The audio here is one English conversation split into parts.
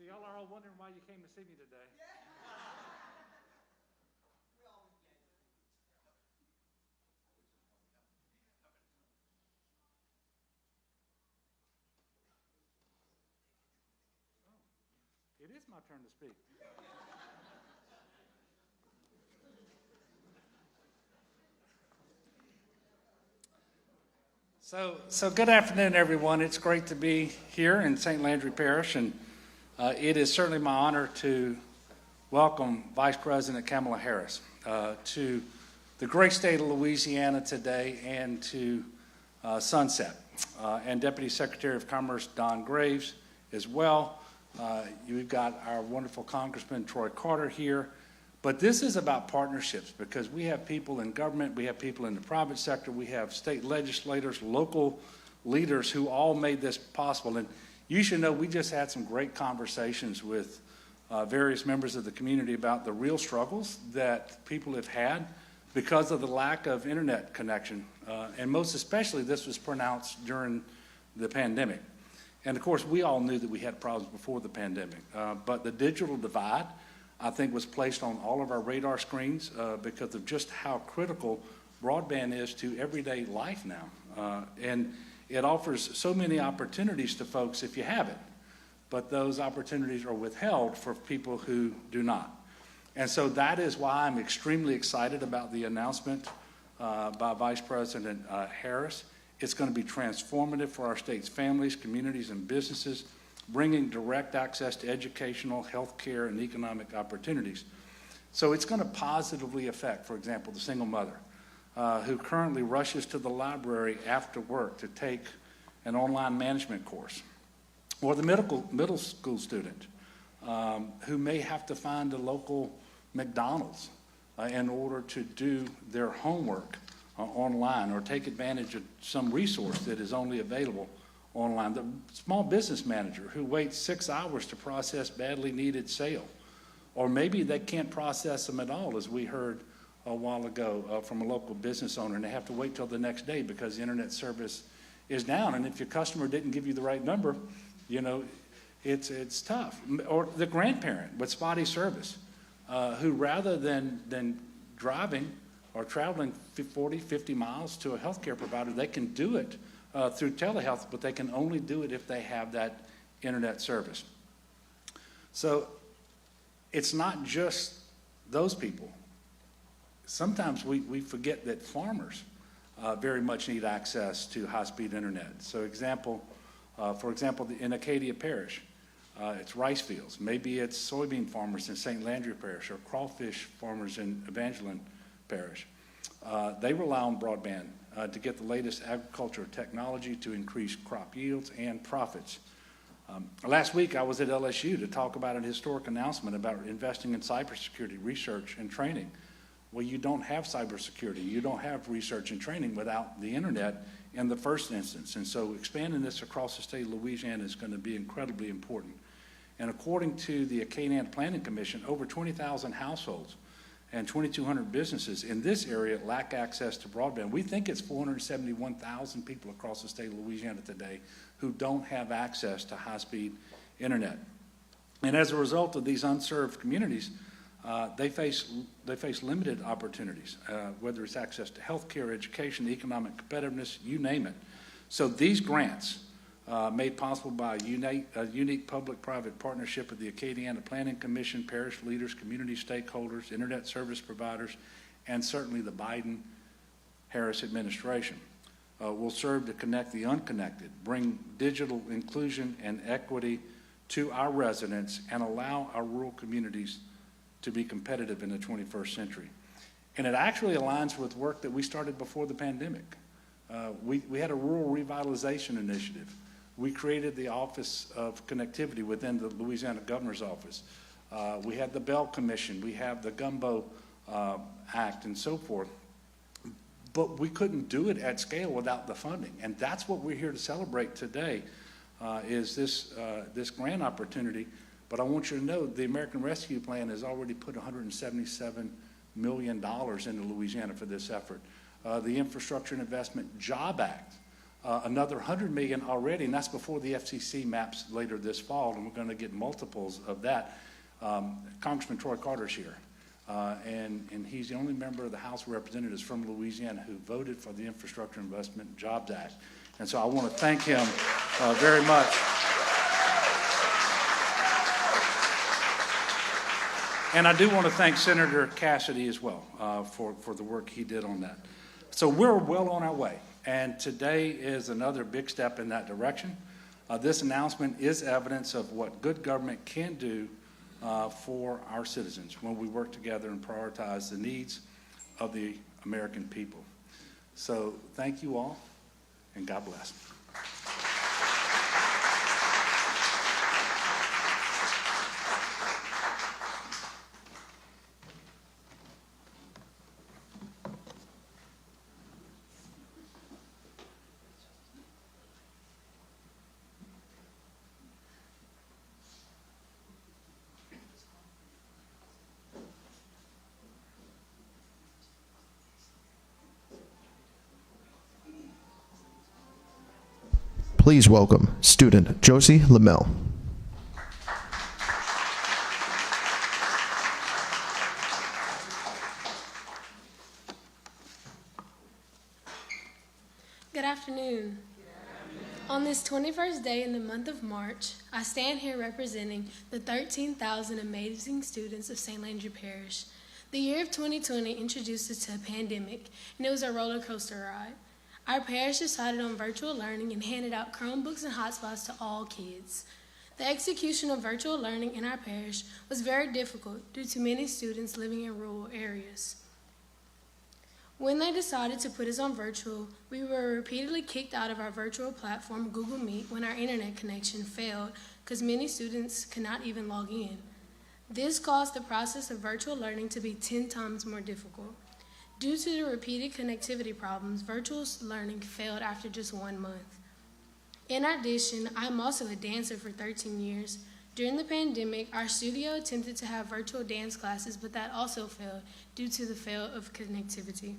y'all are all wondering why you came to see me today. It is my turn to speak. So good afternoon, everyone. It's great to be here in St. Landry Parish, and it is certainly my honor to welcome Vice President Kamala Harris to the great state of Louisiana today and to Sunset, and Deputy Secretary of Commerce Don Graves as well. We've got our wonderful Congressman Troy Carter here. But this is about partnerships because we have people in government, we have people in the private sector, we have state legislators, local leaders who all made this possible. And you should know we just had some great conversations with various members of the community about the real struggles that people have had because of the lack of internet connection. And most especially, this was pronounced during the pandemic. And of course, we all knew that we had problems before the pandemic. But the digital divide, I think, was placed on all of our radar screens because of just how critical broadband is to everyday life now. And it offers so many opportunities to folks if you have it, but those opportunities are withheld for people who do not. And so that is why I'm extremely excited about the announcement by Vice President Harris. It's going to be transformative for our state's families, communities, and businesses, bringing direct access to educational, health care, and economic opportunities. So it's going to positively affect, for example, the single mother who currently rushes to the library after work to take an online management course, or the middle school student who may have to find a local McDonald's in order to do their homework online or take advantage of some resource that is only available online. The small business manager who waits 6 hours to process badly needed sale, or maybe they can't process them at all, as we heard a while ago from a local business owner, and they have to wait till the next day because the internet service is down. And if your customer didn't give you the right number, you know, it's tough. Or the grandparent with spotty service who rather than driving or traveling 40, 50 miles to a healthcare provider, they can do it through telehealth, but they can only do it if they have that internet service. So it's not just those people. Sometimes we forget that farmers very much need access to high-speed internet. So for example, in Acadia Parish, it's rice fields. Maybe it's soybean farmers in St. Landry Parish or crawfish farmers in Evangeline Parish. They rely on broadband to get the latest agricultural technology to increase crop yields and profits. Last week, I was at LSU to talk about an historic announcement about investing in cybersecurity research and training. Well, you don't have cybersecurity, you don't have research and training without the internet in the first instance. And so expanding this across the state of Louisiana is going to be incredibly important. And according to the Acadiana Planning Commission, over 20,000 households and 2,200 businesses in this area lack access to broadband. We think it's 471,000 people across the state of Louisiana today who don't have access to high-speed internet. And as a result of these unserved communities, they face limited opportunities, whether it's access to health care, education, economic competitiveness, you name it. So these grants, made possible by a unique public-private partnership of the Acadiana Planning Commission, parish leaders, community stakeholders, internet service providers, and certainly the Biden-Harris administration, will serve to connect the unconnected, bring digital inclusion and equity to our residents, and allow our rural communities to be competitive in the 21st century. And it actually aligns with work that we started before the pandemic. We had a rural revitalization initiative. We created the Office of Connectivity within the Louisiana Governor's Office. We had the Bell Commission. We have the Gumbo Act and so forth. But we couldn't do it at scale without the funding. And that's what we're here to celebrate today, is this grant opportunity. But I want you to know the American Rescue Plan has already put $177 million into Louisiana for this effort. The Infrastructure and Investment Job Act another $100 million already, and that's before the FCC maps later this fall, and we're going to get multiples of that. Congressman Troy Carter's here, and he's the only member of the House of Representatives from Louisiana who voted for the Infrastructure Investment and Jobs Act. And so I want to thank him very much. And I do want to thank Senator Cassidy as well for the work he did on that. So we're well on our way, and today is another big step in that direction. This announcement is evidence of what good government can do for our citizens when we work together and prioritize the needs of the American people. So thank you all, and God bless. Please welcome student Josie Lamel. Good afternoon. On this 21st day in the month of March, I stand here representing the 13,000 amazing students of St. Landry Parish. The year of 2020 introduced us to a pandemic, and it was a roller coaster ride. Our parish decided on virtual learning and handed out Chromebooks and hotspots to all kids. The execution of virtual learning in our parish was very difficult due to many students living in rural areas. When they decided to put us on virtual, we were repeatedly kicked out of our virtual platform, Google Meet, when our internet connection failed because many students could not even log in. This caused the process of virtual learning to be 10 times more difficult. Due to the repeated connectivity problems, virtual learning failed after just 1 month. In addition, I'm also a dancer for 13 years. During the pandemic, our studio attempted to have virtual dance classes, but that also failed due to the fail of connectivity.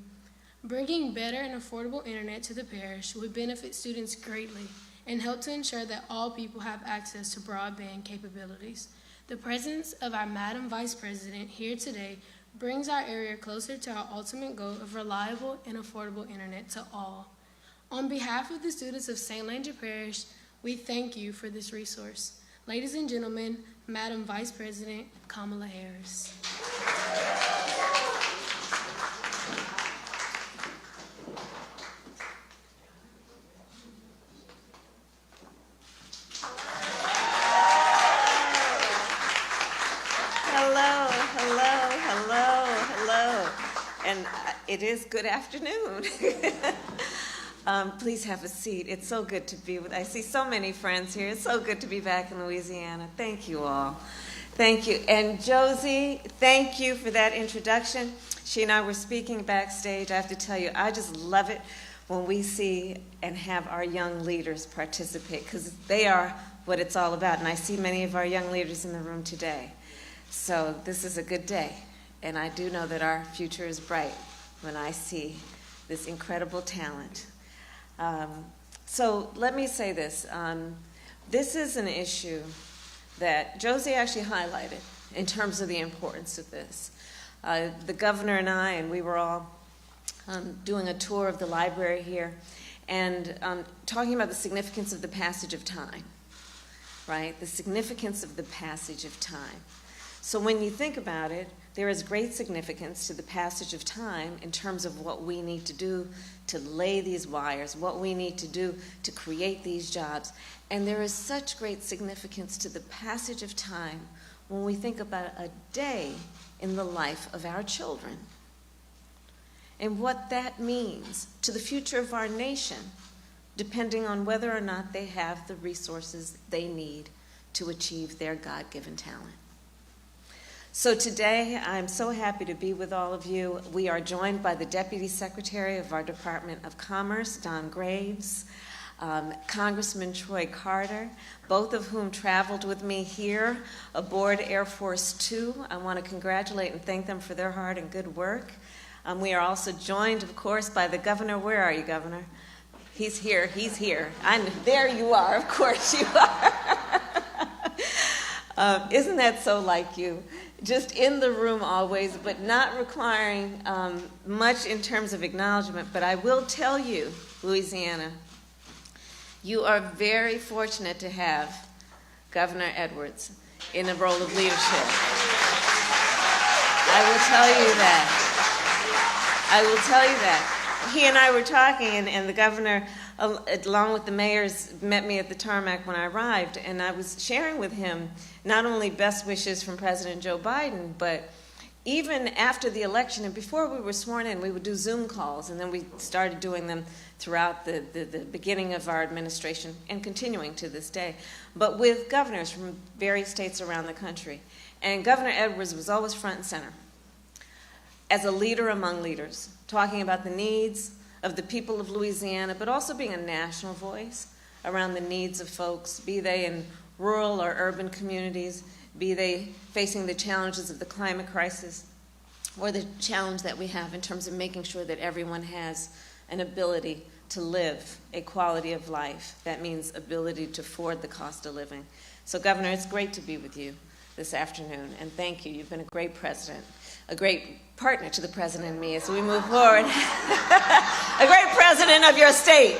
Bringing better and affordable internet to the parish would benefit students greatly and help to ensure that all people have access to broadband capabilities. The presence of our Madam Vice President here today brings our area closer to our ultimate goal of reliable and affordable internet to all. On behalf of the students of St. Landry Parish, we thank you for this resource. Ladies and gentlemen, Madam Vice President Kamala Harris. It is good afternoon. Please have a seat. It's so good to be with. I see so many friends here. It's so good to be back in Louisiana. Thank you all. Thank you. And Josie, thank you for that introduction. She and I were speaking backstage. I have to tell you, I just love it when we see and have our young leaders participate, because they are what it's all about. And I see many of our young leaders in the room today. So this is a good day. And I do know that our future is bright when I see this incredible talent. So let me say this. This is an issue that Josie actually highlighted in terms of the importance of this. The governor and I, and we were all doing a tour of the library here, and talking about the significance of the passage of time, right? The significance of the passage of time. So when you think about it, there is great significance to the passage of time in terms of what we need to do to lay these wires, what we need to do to create these jobs. And there is such great significance to the passage of time when we think about a day in the life of our children and what that means to the future of our nation, depending on whether or not they have the resources they need to achieve their God-given talent. So today, I'm so happy to be with all of you. We are joined by the Deputy Secretary of our Department of Commerce, Don Graves, Congressman Troy Carter, both of whom traveled with me here aboard Air Force Two. I want to congratulate and thank them for their hard and good work. We are also joined, of course, by the governor. Where are you, Governor? He's here, he's here. There you are, of course you are. Isn't that so like you? Just in the room always, but not requiring much in terms of acknowledgement. But I will tell you, Louisiana, you are very fortunate to have Governor Edwards in a role of leadership. I will tell you that. He and I were talking, and the governor, along with the mayors, met me at the tarmac when I arrived, and I was sharing with him not only best wishes from President Joe Biden, but even after the election and before we were sworn in, we would do Zoom calls, and then we started doing them throughout the beginning of our administration and continuing to this day, but with governors from various states around the country. And Governor Edwards was always front and center as a leader among leaders, talking about the needs of the people of Louisiana, but also being a national voice around the needs of folks, be they in rural or urban communities, be they facing the challenges of the climate crisis, or the challenge that we have in terms of making sure that everyone has an ability to live a quality of life. That means ability to afford the cost of living. So, Governor, it's great to be with you this afternoon, and thank you. You've been a great president, a great partner to the president and me as we move forward. A great president of your state.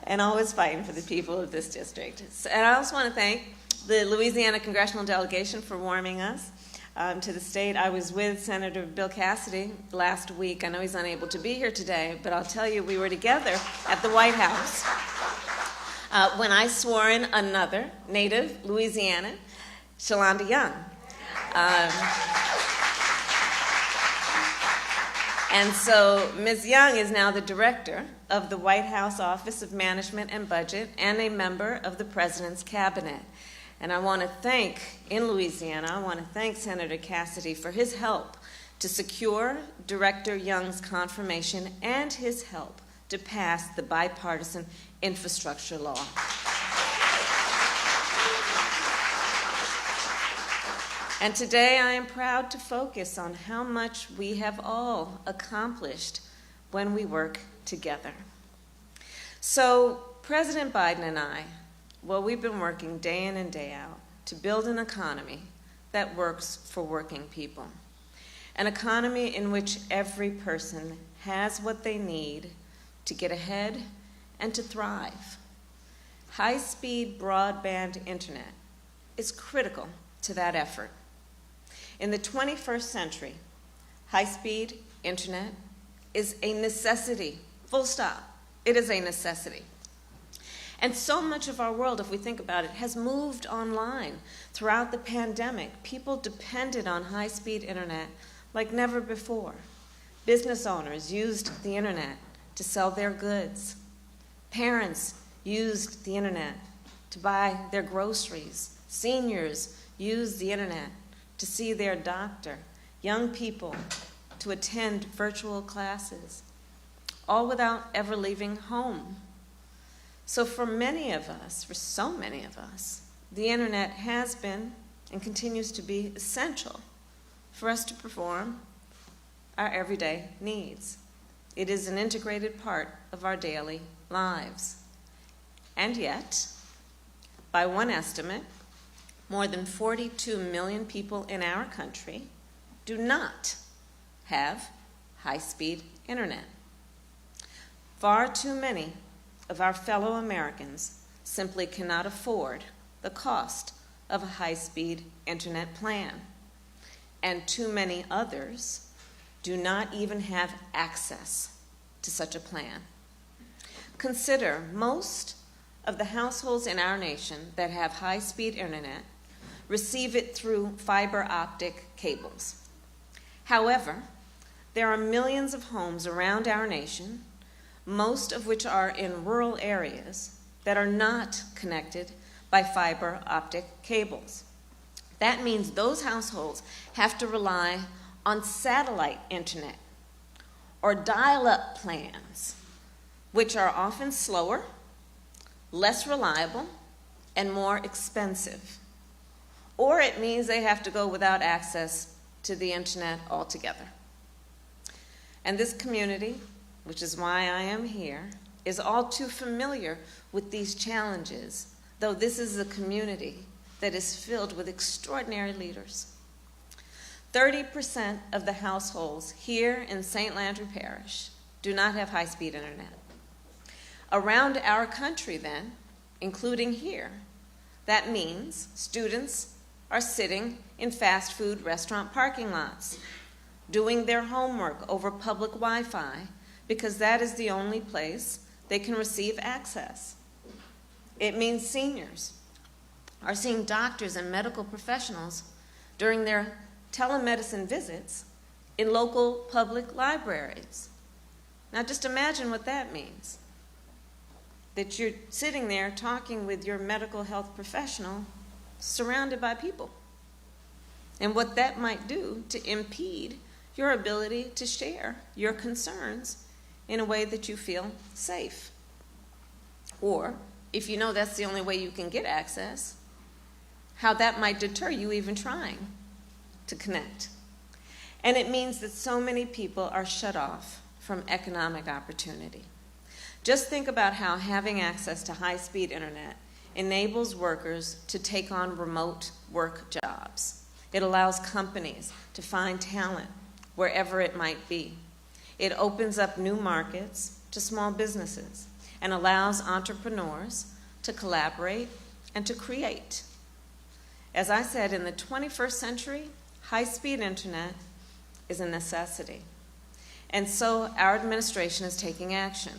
And always fighting for the people of this district. And I also want to thank the Louisiana congressional delegation for warming us to the state. I was with Senator Bill Cassidy last week. I know he's unable to be here today, but I'll tell you, we were together at the White House when I swore in another native Louisiana, Shalonda Young. And so Ms. Young is now the director of the White House Office of Management and Budget and a member of the President's Cabinet. And I want to thank, in Louisiana, I want to thank Senator Cassidy for his help to secure Director Young's confirmation and his help to pass the bipartisan infrastructure law. And today I am proud to focus on how much we have all accomplished when we work together. So President Biden and I, well, we've been working day in and day out to build an economy that works for working people. An economy in which every person has what they need to get ahead and to thrive. High-speed broadband internet is critical to that effort. In the 21st century, high-speed internet is a necessity, full stop. It is a necessity. And so much of our world, if we think about it, has moved online. Throughout the pandemic, people depended on high-speed internet like never before. Business owners used the internet to sell their goods. Parents used the internet to buy their groceries. Seniors used the internet to see their doctor. Young people to attend virtual classes, all without ever leaving home. So for many of us, for so many of us, the internet has been and continues to be essential for us to perform our everyday needs. It is an integrated part of our daily lives. And yet, by one estimate, more than 42 million people in our country do not have high-speed internet. Far too many of our fellow Americans simply cannot afford the cost of a high-speed internet plan. And too many others do not even have access to such a plan. Consider most of the households in our nation that have high-speed internet receive it through fiber optic cables. However, there are millions of homes around our nation, most of which are in rural areas, that are not connected by fiber optic cables. That means those households have to rely on satellite internet or dial-up plans, which are often slower, less reliable, and more expensive. Or it means they have to go without access to the internet altogether. And this community, which is why I am here, is all too familiar with these challenges, though this is a community that is filled with extraordinary leaders. 30% of the households here in St. Landry Parish do not have high-speed internet. Around our country, then, including here, that means students are sitting in fast food restaurant parking lots, doing their homework over public Wi-Fi because that is the only place they can receive access. It means seniors are seeing doctors and medical professionals during their telemedicine visits in local public libraries. Now just imagine what that means. That you're sitting there talking with your medical health professional surrounded by people. And what that might do to impede your ability to share your concerns in a way that you feel safe. Or, if you know that's the only way you can get access, how that might deter you even trying to connect. And it means that so many people are shut off from economic opportunity. Just think about how having access to high-speed internet enables workers to take on remote work jobs. It allows companies to find talent wherever it might be. It opens up new markets to small businesses and allows entrepreneurs to collaborate and to create. As I said, in the 21st century, high-speed internet is a necessity. And so our administration is taking action.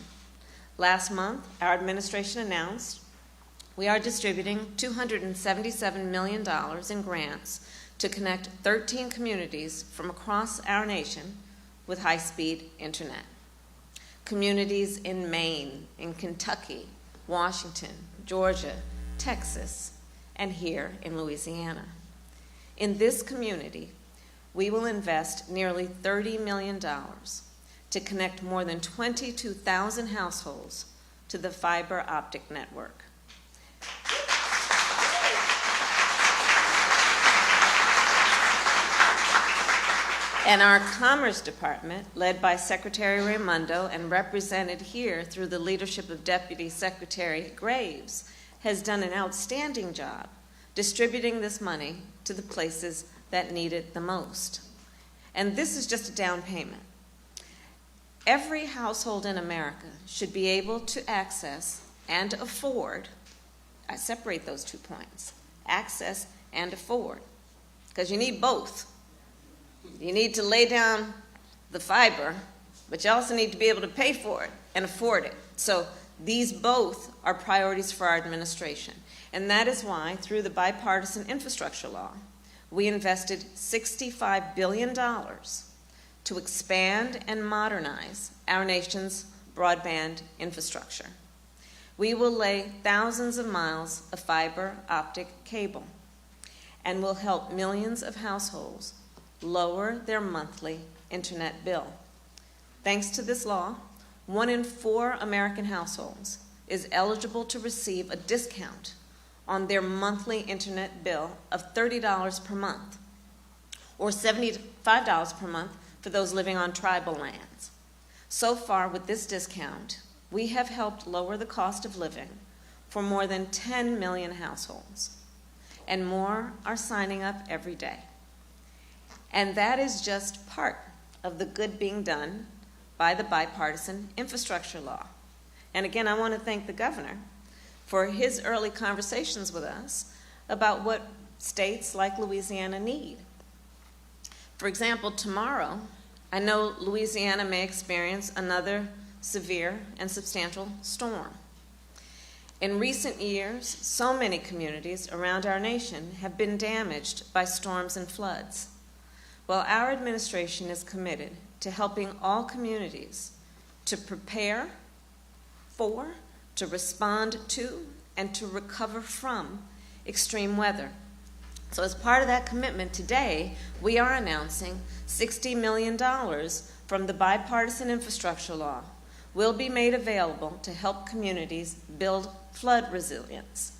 Last month, our administration announced we are distributing $277 million in grants to connect 13 communities from across our nation with high-speed internet. Communities in Maine, in Kentucky, Washington, Georgia, Texas, and here in Louisiana. In this community, we will invest nearly $30 million to connect more than 22,000 households to the fiber optic network. And our Commerce Department, led by Secretary Raimondo and represented here through the leadership of Deputy Secretary Graves, has done an outstanding job distributing this money to the places that need it the most. And this is just a down payment. Every household in America should be able to access and afford, I separate those 2 points, access and afford, because you need both. You need to lay down the fiber, but you also need to be able to pay for it and afford it. So these both are priorities for our administration. And that is why, through the bipartisan infrastructure law, we invested $65 billion to expand and modernize our nation's broadband infrastructure. We will lay thousands of miles of fiber optic cable and will help millions of households lower their monthly internet bill. Thanks to this law, 1 in 4 American households is eligible to receive a discount on their monthly internet bill of $30 per month, or $75 per month for those living on tribal lands. So far, with this discount, we have helped lower the cost of living for more than 10 million households, and more are signing up every day. And that is just part of the good being done by the bipartisan infrastructure law. And again, I want to thank the governor for his early conversations with us about what states like Louisiana need. For example, tomorrow, I know Louisiana may experience another severe and substantial storm. In recent years, so many communities around our nation have been damaged by storms and floods. Well, our administration is committed to helping all communities to prepare for, to respond to, and to recover from extreme weather. So as part of that commitment today, we are announcing $60 million from the bipartisan infrastructure law will be made available to help communities build flood resilience.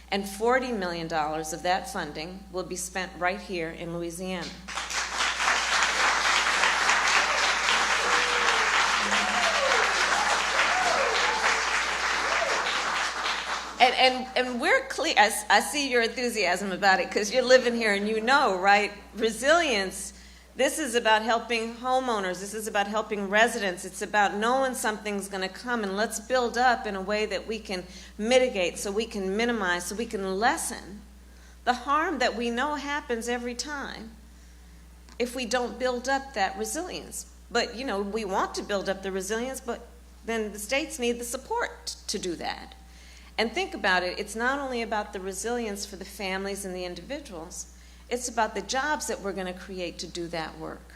And $40 million of that funding will be spent right here in Louisiana. And we're clear. I see your enthusiasm about it because you're living here and you know, right? Resilience, this is about helping homeowners. This is about helping residents. It's about knowing something's going to come, and let's build up in a way that we can mitigate, so we can minimize, so we can lessen the harm that we know happens every time if we don't build up that resilience. But, you know, we want to build up the resilience, but then the states need the support to do that. And think about it, it's not only about the resilience for the families and the individuals, it's about the jobs that we're going to create to do that work.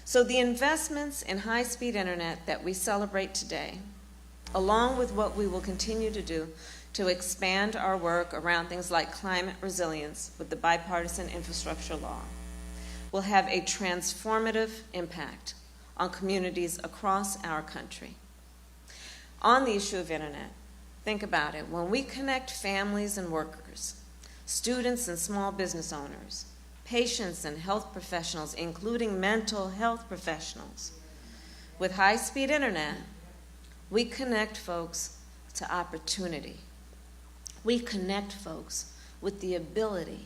So the investments in high-speed internet that we celebrate today, along with what we will continue to do to expand our work around things like climate resilience with the bipartisan infrastructure law, will have a transformative impact on communities across our country. On the issue of internet, think about it. When we connect families and workers, students and small business owners, patients and health professionals, including mental health professionals, with high-speed internet, we connect folks to opportunity. We connect folks with the ability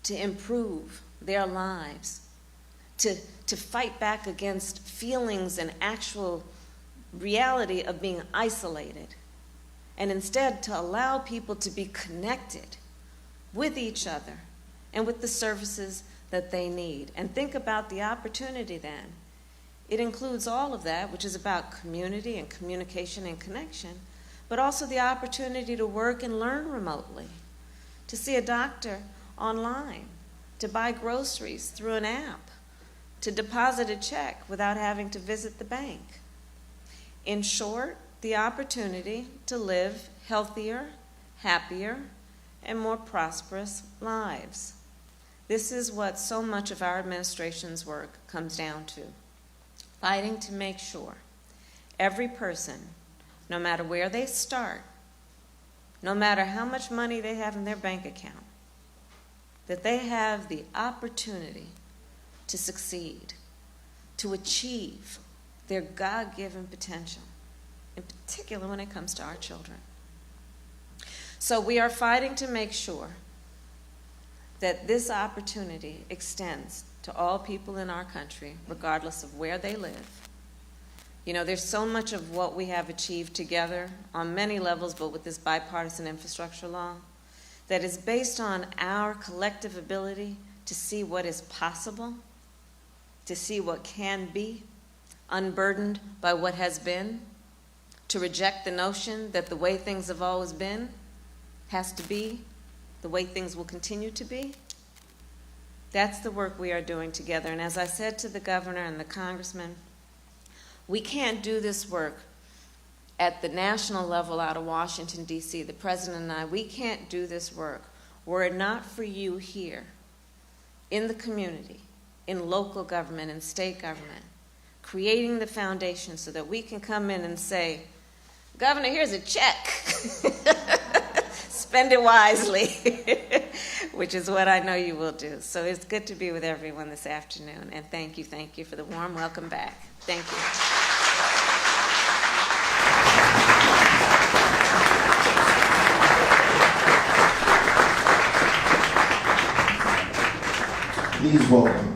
to improve their lives, to fight back against feelings and actual reality of being isolated, and instead to allow people to be connected with each other and with the services that they need. And think about the opportunity then. It includes all of that, which is about community and communication and connection, but also the opportunity to work and learn remotely, to see a doctor online, to buy groceries through an app, to deposit a check without having to visit the bank. In short, the opportunity to live healthier, happier, and more prosperous lives. This is what so much of our administration's work comes down to, fighting to make sure every person, no matter where they start, no matter how much money they have in their bank account, that they have the opportunity to succeed, to achieve their God-given potential, in particular when it comes to our children. So we are fighting to make sure that this opportunity extends to all people in our country, regardless of where they live. You know, there's so much of what we have achieved together on many levels, but with this bipartisan infrastructure law, that is based on our collective ability to see what is possible, to see what can be, unburdened by what has been, to reject the notion that the way things have always been has to be the way things will continue to be. That's the work we are doing together. And as I said to the governor and the congressman, we can't do this work at the national level out of Washington, D.C., the president and I, we can't do this work were it not for you here in the community, in local government and state government, creating the foundation so that we can come in and say, Governor, here's a check. Spend it wisely, which is what I know you will do. So it's good to be with everyone this afternoon, and thank you for the warm welcome back. Thank you. Please welcome